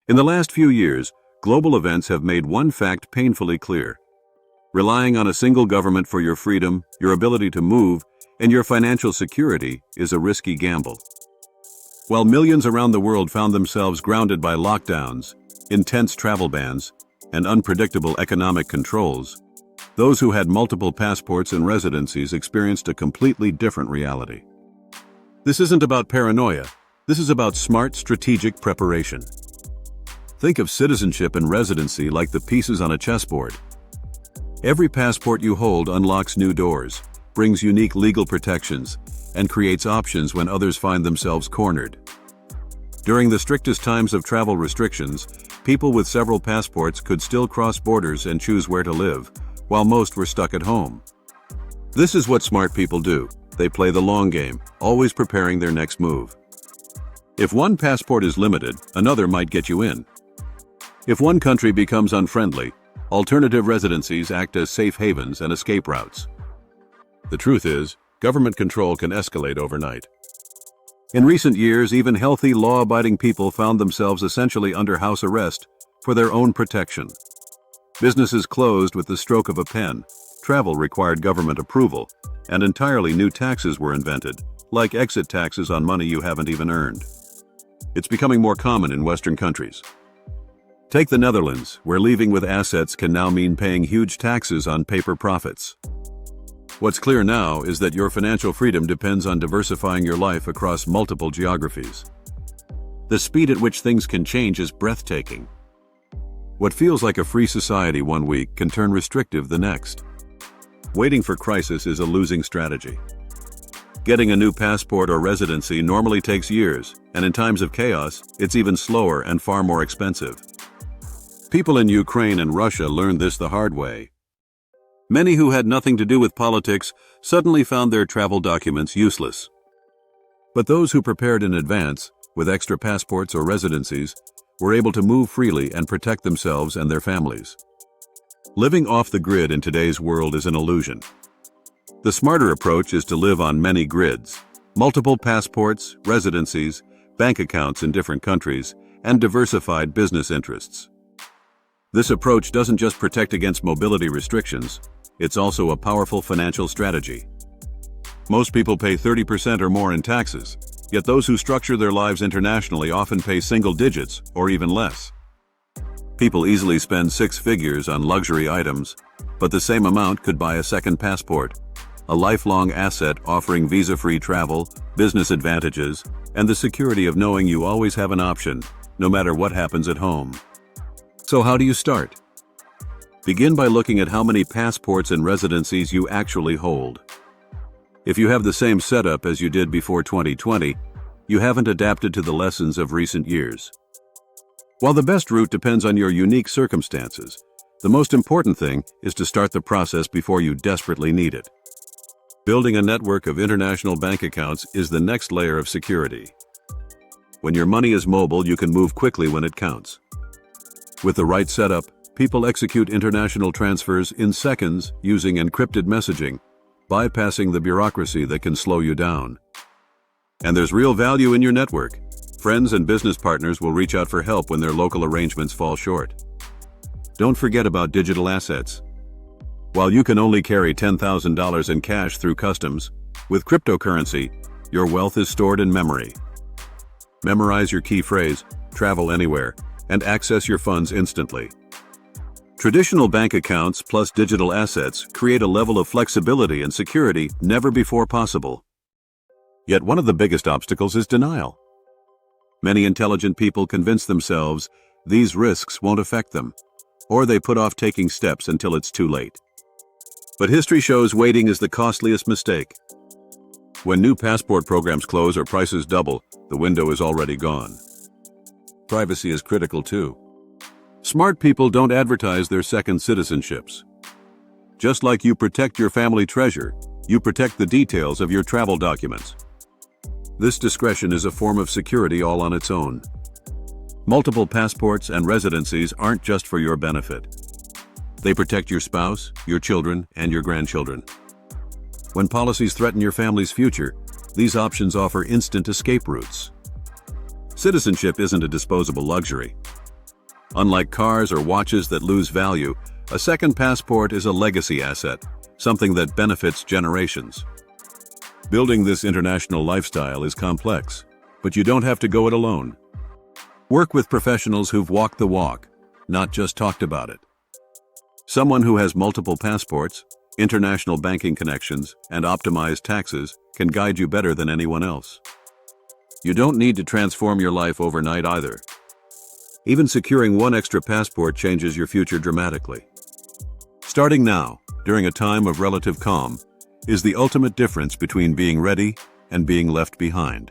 In the last few years, global events have made one fact painfully clear. Relying on a single government for your freedom, your ability to move, and your financial security is a risky gamble. While millions around the world found themselves grounded by lockdowns, intense travel bans, and unpredictable economic controls, those who had multiple passports and residencies experienced a completely different reality. This isn't about paranoia. This is about smart, strategic preparation. Think of citizenship and residency like the pieces on a chessboard. Every passport you hold unlocks new doors, brings unique legal protections, and creates options when others find themselves cornered. During the strictest times of travel restrictions, people with several passports could still cross borders and choose where to live, while most were stuck at home. This is what smart people do. They play the long game, always preparing their next move. If one passport is limited, another might get you in. If one country becomes unfriendly, alternative residencies act as safe havens and escape routes. The truth is, government control can escalate overnight. In recent years, even healthy, law-abiding people found themselves essentially under house arrest for their own protection. Businesses closed with the stroke of a pen, travel required government approval, and entirely new taxes were invented, like exit taxes on money you haven't even earned. It's becoming more common in Western countries. Take the Netherlands, where leaving with assets can now mean paying huge taxes on paper profits. What's clear now is that your financial freedom depends on diversifying your life across multiple geographies. The speed at which things can change is breathtaking. What feels like a free society one week can turn restrictive the next. Waiting for crisis is a losing strategy. Getting a new passport or residency normally takes years, and in times of chaos, it's even slower and far more expensive. People in Ukraine and Russia learned this the hard way. Many who had nothing to do with politics suddenly found their travel documents useless. But those who prepared in advance, with extra passports or residencies, were able to move freely and protect themselves and their families. Living off the grid in today's world is an illusion. The smarter approach is to live on many grids, multiple passports, residencies, bank accounts in different countries, and diversified business interests. This approach doesn't just protect against mobility restrictions, it's also a powerful financial strategy. Most people pay 30% or more in taxes, yet those who structure their lives internationally often pay single digits or even less. People easily spend six figures on luxury items, but the same amount could buy a second passport, a lifelong asset offering visa-free travel, business advantages, and the security of knowing you always have an option, no matter what happens at home. So how do you start? Begin by looking at how many passports and residencies you actually hold. If you have the same setup as you did before 2020, you haven't adapted to the lessons of recent years. While the best route depends on your unique circumstances, the most important thing is to start the process before you desperately need it. Building a network of international bank accounts is the next layer of security. When your money is mobile, you can move quickly when it counts. With the right setup, people execute international transfers in seconds using encrypted messaging, bypassing the bureaucracy that can slow you down. And there's real value in your network. Friends and business partners will reach out for help when their local arrangements fall short. Don't forget about digital assets. While you can only carry $10,000 in cash through customs, with cryptocurrency, your wealth is stored in memory. Memorize your key phrase, travel anywhere, and access your funds instantly. Traditional bank accounts plus digital assets create a level of flexibility and security never before possible. Yet one of the biggest obstacles is denial. Many intelligent people convince themselves these risks won't affect them, or they put off taking steps until it's too late. But history shows waiting is the costliest mistake. When new passport programs close or prices double, the window is already gone. Privacy is critical too. Smart people don't advertise their second citizenships. Just like you protect your family treasure, you protect the details of your travel documents. This discretion is a form of security all on its own. Multiple passports and residencies aren't just for your benefit. They protect your spouse, your children, and your grandchildren. When policies threaten your family's future, these options offer instant escape routes. Citizenship isn't a disposable luxury. Unlike cars or watches that lose value, a second passport is a legacy asset, something that benefits generations. Building this international lifestyle is complex, but you don't have to go it alone. Work with professionals who've walked the walk, not just talked about it. Someone who has multiple passports, international banking connections, and optimized taxes can guide you better than anyone else. You don't need to transform your life overnight either. Even securing one extra passport changes your future dramatically. Starting now, during a time of relative calm, is the ultimate difference between being ready and being left behind.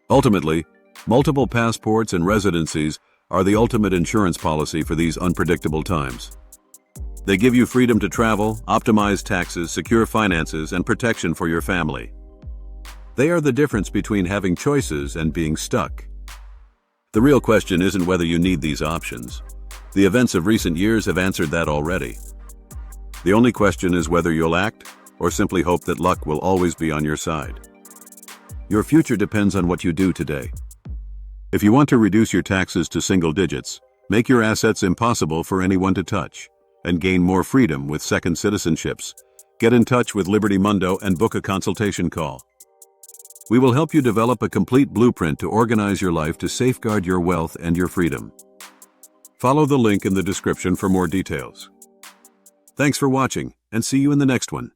Ultimately, multiple passports and residencies are the ultimate insurance policy for these unpredictable times. They give you freedom to travel, optimize taxes, secure finances, and protection for your family. They are the difference between having choices and being stuck. The real question isn't whether you need these options. The events of recent years have answered that already. The only question is whether you'll act or simply hope that luck will always be on your side. Your future depends on what you do today. If you want to reduce your taxes to single digits, make your assets impossible for anyone to touch, and gain more freedom with second citizenships, get in touch with Liberty Mundo and book a consultation call. We will help you develop a complete blueprint to organize your life to safeguard your wealth and your freedom. Follow the link in the description for more details. Thanks for watching, and see you in the next one.